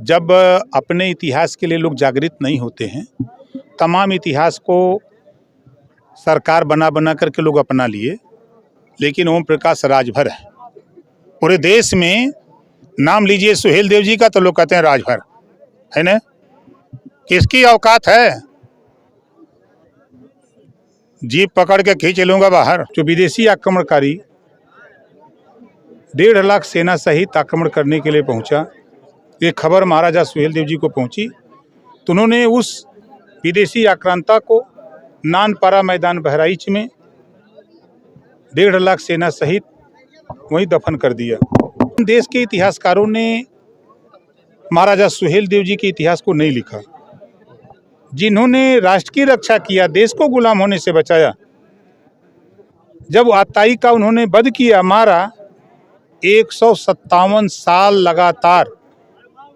जब अपने इतिहास के लिए लोग जागृत नहीं होते हैं, तमाम इतिहास को सरकार बना बना करके लोग अपना लिए, लेकिन ओम प्रकाश राजभर है पूरे देश में। नाम लीजिए सुहेल देव जी का तो लोग कहते हैं राजभर है ना। किसकी औकात है, जीप पकड़ के खींच लूंगा बाहर। जो विदेशी आक्रमणकारी 1.5 लाख सेना सहित आक्रमण करने के लिए पहुंचा, ये खबर महाराजा सुहेल देव जी को पहुंची तो उन्होंने उस विदेशी आक्रांता को नानपारा मैदान बहराइच में 1.5 लाख सेना सहित वहीं दफन कर दिया। देश के इतिहासकारों ने महाराजा सुहेल देव जी के इतिहास को नहीं लिखा, जिन्होंने राष्ट्र की रक्षा किया, देश को गुलाम होने से बचाया। जब आताई का उन्होंने वध किया, मारा, 157 साल लगातार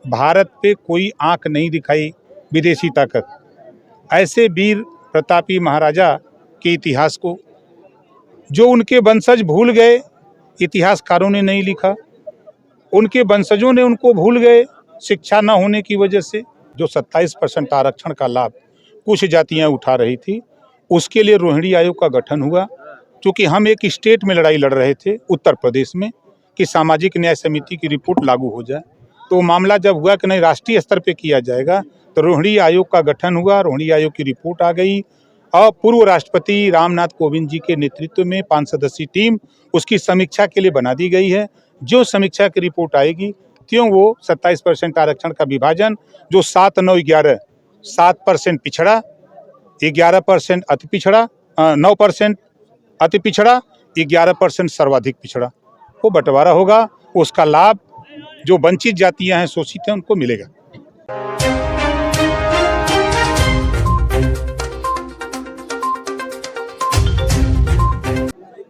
भारत पे कोई आंख नहीं दिखाई विदेशी ताकत। ऐसे वीर प्रतापी महाराजा के इतिहास को जो उनके वंशज भूल गए, इतिहासकारों ने नहीं लिखा। उनके वंशजों ने उनको भूल गए शिक्षा न होने की वजह से। जो 27% आरक्षण का लाभ कुछ जातियां उठा रही थी, उसके लिए रोहिणी आयोग का गठन हुआ। क्योंकि हम एक स्टेट में लड़ाई लड़ रहे थे, उत्तर प्रदेश में, कि सामाजिक न्याय समिति की रिपोर्ट लागू हो जाए। तो मामला जब हुआ कि नहीं राष्ट्रीय स्तर पे किया जाएगा, तो रोहिणी आयोग का गठन हुआ। रोहिणी आयोग की रिपोर्ट आ गई और पूर्व राष्ट्रपति रामनाथ कोविंद जी के नेतृत्व में 5 सदस्यीय टीम उसकी समीक्षा के लिए बना दी गई है। जो समीक्षा की रिपोर्ट आएगी त्यों वो 27% आरक्षण का विभाजन, जो 7, 9, 11, 7% पिछड़ा, 11% अति पिछड़ा, 9% अति पिछड़ा, 11% सर्वाधिक पिछड़ा, वो बंटवारा होगा। उसका लाभ जो वंचित जातियां हैं, शोषित हैं, उनको मिलेगा।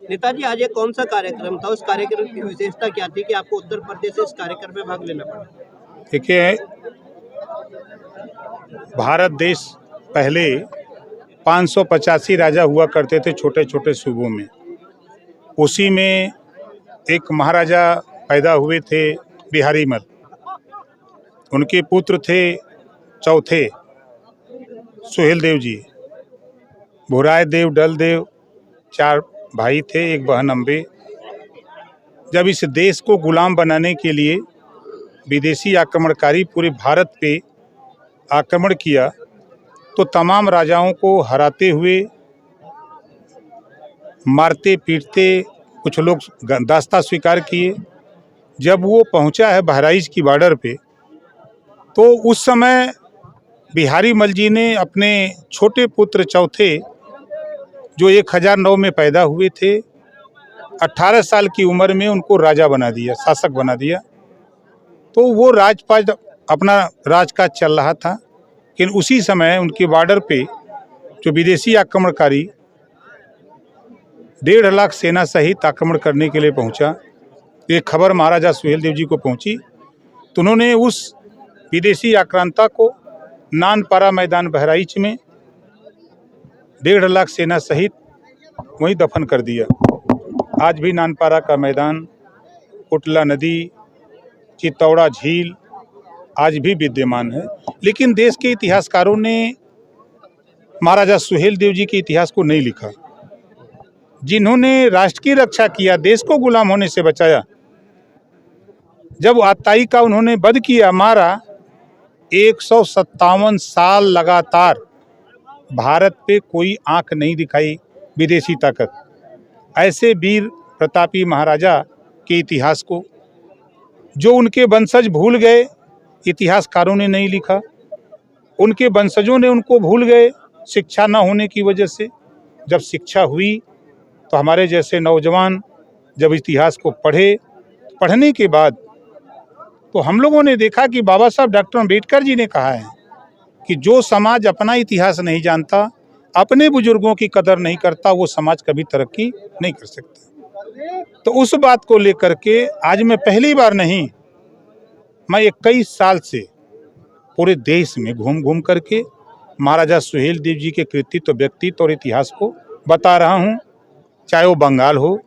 नेताजी, आज ये कौन सा कार्यक्रम था? उस कार्यक्रम की विशेषता क्या थी कि आपको उत्तर प्रदेश से इस कार्यक्रम में भाग लेना पड़ा? देखिए, भारत देश पहले 585 राजा हुआ करते थे छोटे छोटे सूबों में। उसी में एक महाराजा पैदा हुए थे बिहारी मल। उनके पुत्र थे चौथे सुहेल देव जी, भुराय देव, डल देव, 4 भाई थे, एक बहन अम्बे। जब इस देश को गुलाम बनाने के लिए विदेशी आक्रमणकारी पूरे भारत पे आक्रमण किया, तो तमाम राजाओं को हराते हुए, मारते पीटते, कुछ लोग दास्ता स्वीकार किए। जब वो पहुंचा है बहराइच की बॉर्डर पे, तो उस समय बिहारी मल जी ने अपने छोटे पुत्र चौथे, जो 1009 में पैदा हुए थे, 18 साल की उम्र में उनको राजा बना दिया, शासक बना दिया। तो वो राजपाट अपना राजकाज चल रहा था, लेकिन उसी समय उनके बॉर्डर पे जो विदेशी आक्रमणकारी 1.5 लाख सेना सहित आक्रमण करने के लिए पहुंचा, ये खबर महाराजा सुहेल देव जी को पहुंची तो उन्होंने उस विदेशी आक्रांता को नानपारा मैदान बहराइच में 1.5 लाख सेना सहित वहीं दफन कर दिया। आज भी नानपारा का मैदान, कुटला नदी, चित्तौड़ा झील आज भी विद्यमान है। लेकिन देश के इतिहासकारों ने महाराजा सुहेल देव जी के इतिहास को नहीं लिखा, जिन्होंने राष्ट्र की रक्षा किया, देश को गुलाम होने से बचाया। जब आताई का उन्होंने वध किया, मारा, 157 साल लगातार भारत पे कोई आंख नहीं दिखाई विदेशी ताकत। ऐसे वीर प्रतापी महाराजा के इतिहास को जो उनके वंशज भूल गए, इतिहासकारों ने नहीं लिखा। उनके वंशजों ने उनको भूल गए शिक्षा न होने की वजह से। जब शिक्षा हुई तो हमारे जैसे नौजवान जब इतिहास को पढ़ने के बाद तो हम लोगों ने देखा कि बाबा साहब डॉक्टर अम्बेडकर जी ने कहा है कि जो समाज अपना इतिहास नहीं जानता, अपने बुजुर्गों की कदर नहीं करता, वो समाज कभी तरक्की नहीं कर सकता। तो उस बात को लेकर के आज मैं पहली बार नहीं, मैं 21 साल से पूरे देश में घूम घूम करके महाराजा सुहेल देव जी के कृतित्व, व्यक्तित्व और इतिहास को बता रहा हूँ। चाहे वो बंगाल हो,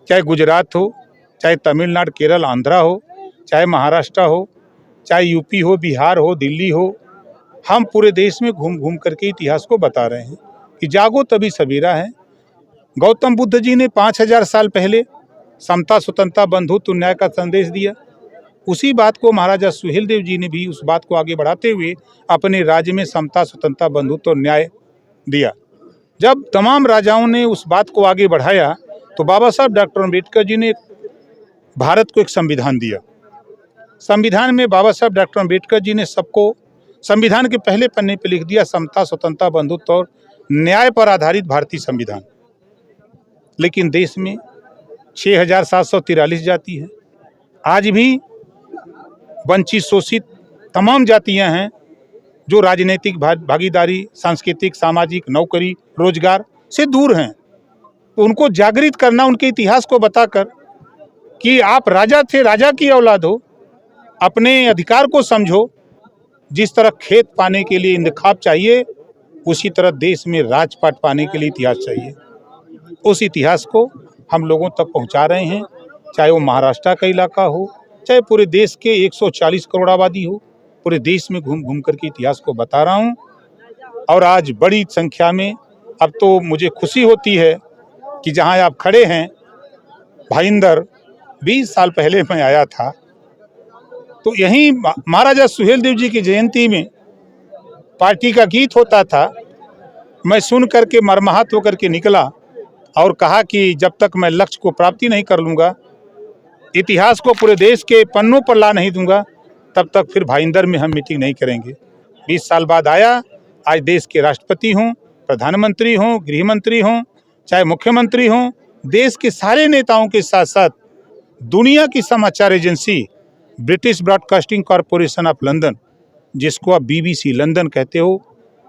चाहे गुजरात हो, चाहे तमिलनाडु, केरल, आंध्रा हो, चाहे महाराष्ट्र हो, चाहे यूपी हो, बिहार हो, दिल्ली हो, हम पूरे देश में घूम घूम करके इतिहास को बता रहे हैं कि जागो तभी सवेरा है। गौतम बुद्ध जी ने 5000 साल पहले समता, स्वतंत्रता, बंधुत्व, न्याय का संदेश दिया। उसी बात को महाराजा सुहेलदेव जी ने भी उस बात को आगे बढ़ाते हुए अपने राज्य में समता, स्वतंत्रता, बंधुत्व और न्याय दिया। जब तमाम राजाओं ने उस बात को आगे बढ़ाया तो बाबा साहब डॉक्टर अम्बेडकर जी ने भारत को एक संविधान दिया। संविधान में बाबा साहब डॉक्टर अम्बेडकर जी ने सबको संविधान के पहले पन्ने पर लिख दिया समता, स्वतंत्रता, बंधुत्व और न्याय पर आधारित भारतीय संविधान। लेकिन देश में 6743 जाति है। आज भी वंचित, शोषित तमाम जातियां हैं जो राजनीतिक भागीदारी, सांस्कृतिक, सामाजिक, नौकरी, रोजगार से दूर हैं। तो उनको जागृत करना, उनके इतिहास को बताकर कि आप राजा थे, राजा की औलाद हो, अपने अधिकार को समझो। जिस तरह खेत पाने के लिए इंतखाब चाहिए, उसी तरह देश में राजपाट पाने के लिए इतिहास चाहिए। उस इतिहास को हम लोगों तक पहुंचा रहे हैं, चाहे वो महाराष्ट्र का इलाका हो, चाहे पूरे देश के 140 करोड़ आबादी हो। पूरे देश में घूम घूम करके इतिहास को बता रहा हूं। और आज बड़ी संख्या में, अब तो मुझे खुशी होती है कि जहां आप खड़े हैं भाईंदर, 20 साल पहले मैं आया था तो यहीं महाराजा सुहेलदेव जी की जयंती में पार्टी का गीत होता था। मैं सुन करके मर्माहत होकर के निकला और कहा कि जब तक मैं लक्ष्य को प्राप्ति नहीं कर लूँगा, इतिहास को पूरे देश के पन्नों पर ला नहीं दूंगा, तब तक फिर भाईंदर में हम मीटिंग नहीं करेंगे। 20 साल बाद आया। आज देश के राष्ट्रपति हों, प्रधानमंत्री हों, गृह मंत्री हों, चाहे मुख्यमंत्री हों, देश के सारे नेताओं के साथ साथ दुनिया की समाचार agency British broadcasting corporation of London, जिसको आप BBC लंदन कहते हो,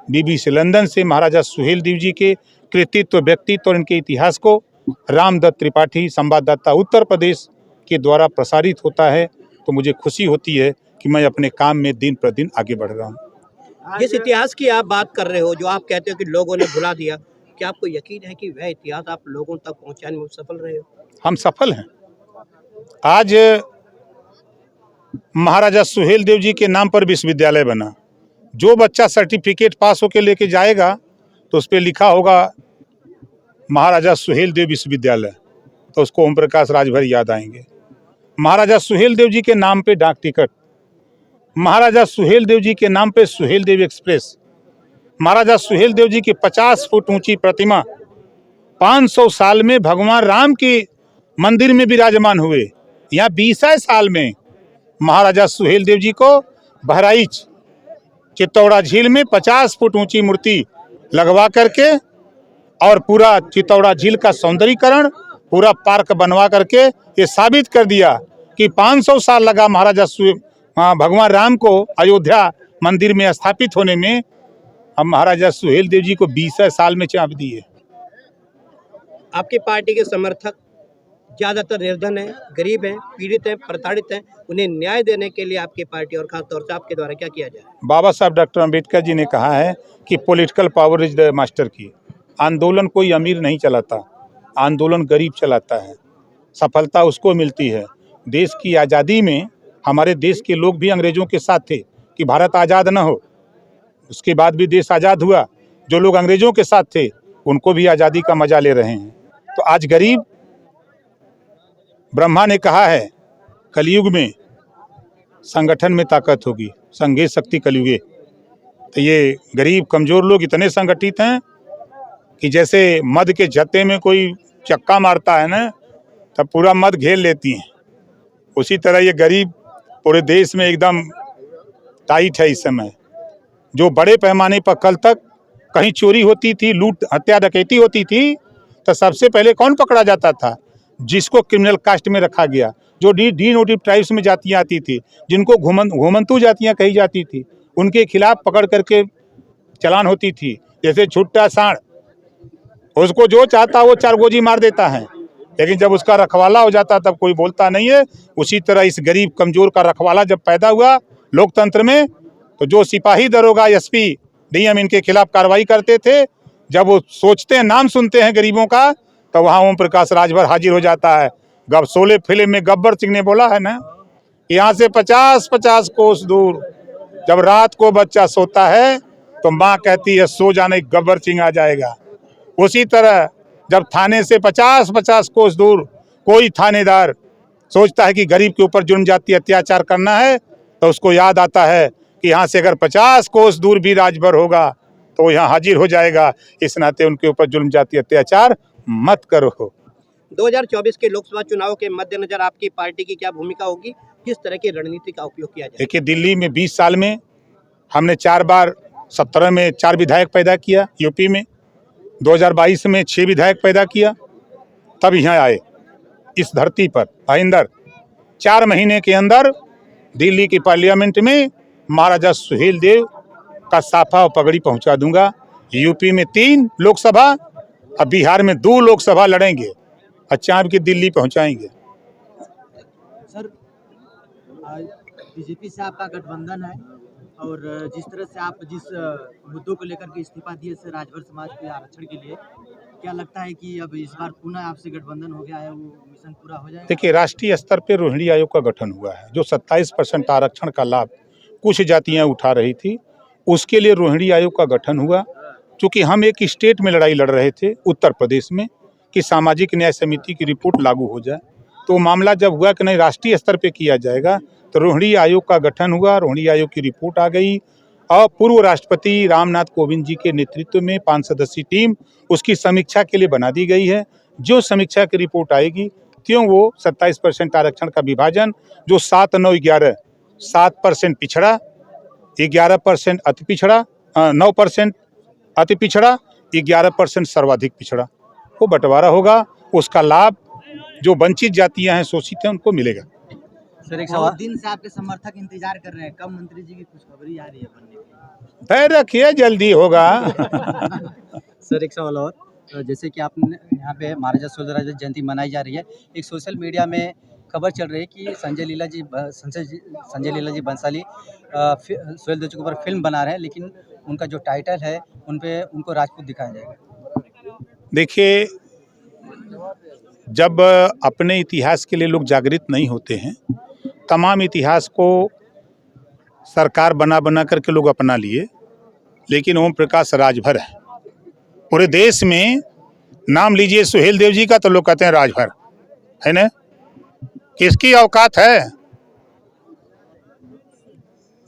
BBC लंदन से महाराजा सुहेलदेव जी के कृतित्व, व्यक्तित्व और इनके इतिहास को रामदत्त त्रिपाठी, संवाददाता, उत्तर प्रदेश के द्वारा प्रसारित होता है। तो मुझे खुशी होती है कि मैं अपने काम में दिन प्रतिदिन आगे बढ़ रहा हूँ। जिस इतिहास की आप बात कर रहे हो, जो आप कहते हो कि लोगों ने भुला दिया, क्या आपको यकीन है कि वह इतिहास आप लोगों तक पहुंचाने में सफल रहे हो? हम सफल हैं। आज महाराजा सुहेलदेव जी के नाम पर विश्वविद्यालय बना। जो बच्चा सर्टिफिकेट पास होकर लेके जाएगा तो उस पर लिखा होगा महाराजा सुहेलदेव विश्वविद्यालय, तो उसको ओम प्रकाश राजभर याद आएंगे। महाराजा सुहेलदेव जी के नाम पे डाक टिकट, महाराजा सुहेलदेव जी के नाम पे सुहेलदेव एक्सप्रेस, महाराजा सुहेलदेव जी की 50 फुट ऊंची प्रतिमा 500 साल में भगवान राम के मंदिर में विराजमान हुए। यहाँ 20 साल में महाराजा सुहेलदेव जी को बहराइच चित्तौड़ा झील में 50 फुट ऊंची मूर्ति लगवा करके और पूरा चित्तौड़ा झील का सौंदर्यीकरण, पूरा पार्क बनवा करके ये साबित कर दिया कि 500 साल लगा महाराजा भगवान राम को अयोध्या मंदिर में स्थापित होने में। हम महाराजा सुहेलदेव जी को 20 साल में चाँप दिए। आपकी पार्टी के समर्थक ज़्यादातर निर्धन हैं, गरीब हैं, पीड़ित हैं, प्रताड़ित हैं, उन्हें न्याय देने के लिए आपकी पार्टी और खास तौर से आपके द्वारा क्या किया जाए? बाबा साहब डॉक्टर अम्बेडकर जी ने कहा है कि political power is the master की। आंदोलन कोई अमीर नहीं चलाता, आंदोलन गरीब चलाता है। सफलता उसको मिलती है। देश की आज़ादी में हमारे देश के लोग भी अंग्रेजों के साथ थे कि भारत आज़ाद न हो। उसके बाद भी देश आज़ाद हुआ। जो लोग अंग्रेजों के साथ थे उनको भी आज़ादी का मजा ले रहे हैं। तो आज गरीब, ब्रह्मा ने कहा है कलयुग में संगठन में ताकत होगी, संघे शक्ति कलयुगे। तो ये गरीब कमज़ोर लोग इतने संगठित हैं कि जैसे मध के जत्ते में कोई चक्का मारता है ना, तब पूरा मध घेर लेती हैं। उसी तरह ये गरीब पूरे देश में एकदम टाइट है इस समय। जो बड़े पैमाने पर कल तक कहीं चोरी होती थी, लूट हत्या डकैती होती थी, तो सबसे पहले कौन पकड़ा जाता था? जिसको क्रिमिनल कास्ट में रखा गया, जो डिनोटिव ट्राइब्स में जातियाँ आती थी, जिनको घुमंतू जातियाँ कही जाती थी, उनके खिलाफ पकड़ करके चलान होती थी। जैसे छुट्टा सांड, उसको जो चाहता वो चार गोजी मार देता है, लेकिन जब उसका रखवाला हो जाता तब कोई बोलता नहीं है। उसी तरह इस गरीब कमजोर का रखवाला जब पैदा हुआ लोकतंत्र में, तो जो सिपाही, दरोगा, SP, DM इनके खिलाफ कार्रवाई करते थे, जब वो सोचते हैं, नाम सुनते हैं गरीबों का, तो वहाँ ओम प्रकाश राजभर हाजिर हो जाता है। शोले फिल्म में गब्बर सिंह ने बोला है ना यहाँ से 50-50 कोस दूर जब रात को बच्चा सोता है तो माँ कहती है सो जाने, गब्बर सिंह आ जाएगा। उसी तरह जब थाने से 50-50 कोस दूर कोई थानेदार सोचता है कि गरीब के ऊपर जुर्म जाति अत्याचार करना है, तो उसको याद आता है कि यहाँ से अगर 50 कोस दूर भी राजभर होगा तो वो यहाँ हाजिर हो जाएगा। इस नाते उनके ऊपर जुर्म जाति अत्याचार मत करो। 2024 के लोकसभा चुनाव के मद्देनजर आपकी पार्टी की क्या भूमिका होगी, किस तरह की रणनीति का उपयोग किया जाए? देखिए, दिल्ली में 20 साल में हमने 4 बार 17 में 4 विधायक पैदा किया, यूपी में 2022 में 6 विधायक पैदा किया, तब यहाँ आए इस धरती पर। भाईंदर 4 महीने के अंदर दिल्ली की पार्लियामेंट में महाराजा सुहेलदेव का साफा और पगड़ी पहुंचा दूंगा। यूपी में 3 लोकसभा और बिहार में 2 लोकसभा लड़ेंगे और चाँद की दिल्ली पहुंचाएंगे। सर, बीजेपी से आपका गठबंधन है और जिस तरह से आप जिस मुद्दों को लेकर के इस्तीफा दिए से राजभर समाज के आरक्षण के लिए, क्या लगता है कि अब इस बार पुनः आपसे गठबंधन हो गया है, वो मिशन पूरा हो जाएगा? देखिए, राष्ट्रीय स्तर पर रोहिणी आयोग का गठन हुआ है, जो 27% आरक्षण का लाभ कुछ जातियां उठा रही थी, उसके लिए रोहिणी आयोग का गठन हुआ। क्योंकि हम एक स्टेट में लड़ाई लड़ रहे थे, उत्तर प्रदेश में, कि सामाजिक न्याय समिति की रिपोर्ट लागू हो जाए। तो मामला जब हुआ कि नहीं राष्ट्रीय स्तर पे किया जाएगा, तो रोहिणी आयोग का गठन हुआ। रोहिणी आयोग की रिपोर्ट आ गई और पूर्व राष्ट्रपति रामनाथ कोविंद जी के नेतृत्व में 5 सदस्यीय टीम उसकी समीक्षा के लिए बना दी गई है। जो समीक्षा की रिपोर्ट आएगी त्यों वो 27% आरक्षण का विभाजन, जो 7, 9, 11, 7% पिछड़ा, 11% अति पिछड़ा, 9% अति पिछड़ा, 11% सर्वाधिक पिछड़ा, वो बंटवारा होगा। उसका लाभ जो वंचित जातियां हैं, शोषित हैं, उनको मिलेगा। सर, एक सवाल, दिन से आपके समर्थक इंतजार कर रहे हैं, कब मंत्री जी की खुशखबरी आ रही है बनने की? धैर्य रखिए, जल्दी होगा। सर, एक सवाल और, जैसे कि आपने यहाँ पे महाराजा सुहेलदेव जयंती मनाई जा रही है, एक सोशल मीडिया में खबर चल रही है कि संजय लीला जी बंसाली सुहेलदेव जी के ऊपर फिल्म बना रहे हैं, लेकिन उनका जो टाइटल है उन पे उनको राजपूत दिखाया जाएगा। देखिए, जब अपने इतिहास के लिए लोग जागृत नहीं होते हैं, तमाम इतिहास को सरकार बना बना करके लोग अपना लिए, लेकिन ओम प्रकाश राजभर है। पूरे देश में नाम लीजिए सुहेलदेव जी का तो लोग कहते हैं राजभर है ना। किसकी औकात है?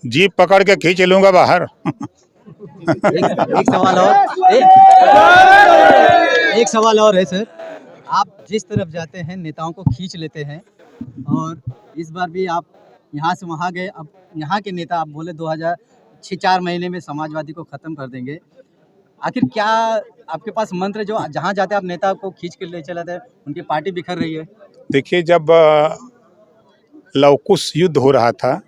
जीप पकड़ के खींच लूंगा बाहर। एक सवाल और है सर, आप जिस तरफ जाते हैं नेताओं को खींच लेते हैं और इस बार भी आप यहाँ से वहाँ गए। अब यहाँ के नेता आप बोले 2006-4 महीने में समाजवादी को खत्म कर देंगे। आखिर क्या आपके पास मंत्र जो जहाँ जाते आप नेता को खींच के ले चलाते हैं, उनकी पार्टी बिखर रही है? देखिए, जब लवकुश युद्ध हो रहा था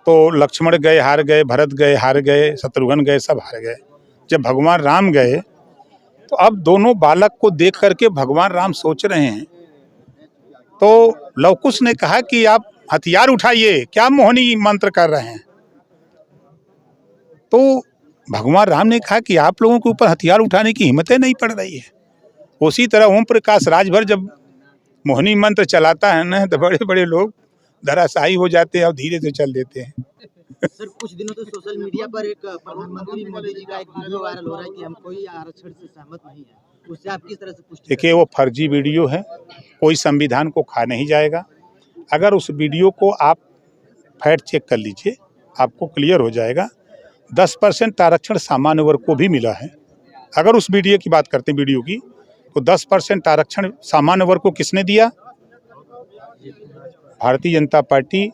तो लक्ष्मण गए हार गए, भरत गए हार गए, शत्रुघ्न गए, सब हार गए। जब भगवान राम गए तो अब दोनों बालक को देख करके भगवान राम सोच रहे हैं। तो लवकुश ने कहा कि आप हथियार उठाइए, क्या मोहनी मंत्र कर रहे हैं? तो भगवान राम ने कहा कि आप लोगों के ऊपर हथियार उठाने की हिम्मतें नहीं पड़ रही है। उसी तरह ओम प्रकाश राजभर जब मोहनी मंत्र चलाता है ना, तो बड़े बड़े लोग धराशायी हो जाते हैं और धीरे से चल देते हैं। सर, कुछ दिनों तो सोशल मीडिया पर एक प्रधानमंत्री मोदी जी का एक वीडियो वायरल हो रहा है कि हम कोई आरक्षण से सहमत नहीं है, उससे आप किस तरह से पुष्टि? देखिए, वो फर्जी वीडियो है, कोई संविधान को खा नहीं जाएगा। अगर उस वीडियो को आप फैक्ट चेक कर लीजिए, आपको क्लियर हो जाएगा। 10% आरक्षण सामान्य वर्ग को भी मिला है। अगर उस वीडियो की बात करते हैं, वीडियो की, तो 10% आरक्षण सामान्य वर्ग को किसने दिया? भारतीय जनता पार्टी,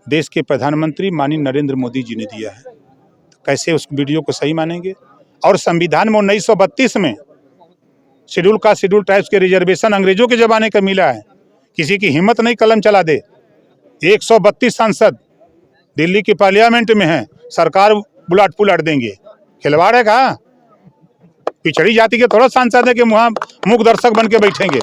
देश के प्रधानमंत्री माननीय नरेंद्र मोदी जी ने दिया है। तो कैसे उस वीडियो को सही मानेंगे? और संविधान में 1932 में शेड्यूल कास्ट शेड्यूल ट्राइब्स के रिजर्वेशन अंग्रेजों के जमाने का मिला है। किसी की हिम्मत नहीं कलम चला दे। 132 सांसद दिल्ली की पार्लियामेंट में हैं, सरकार बुलाट पुलाट देंगे। खिलवाड़ है कहाँ? पिछड़ी जाति के थोड़ा सांसद है कि वहाँ मूक दर्शक बन के बैठेंगे।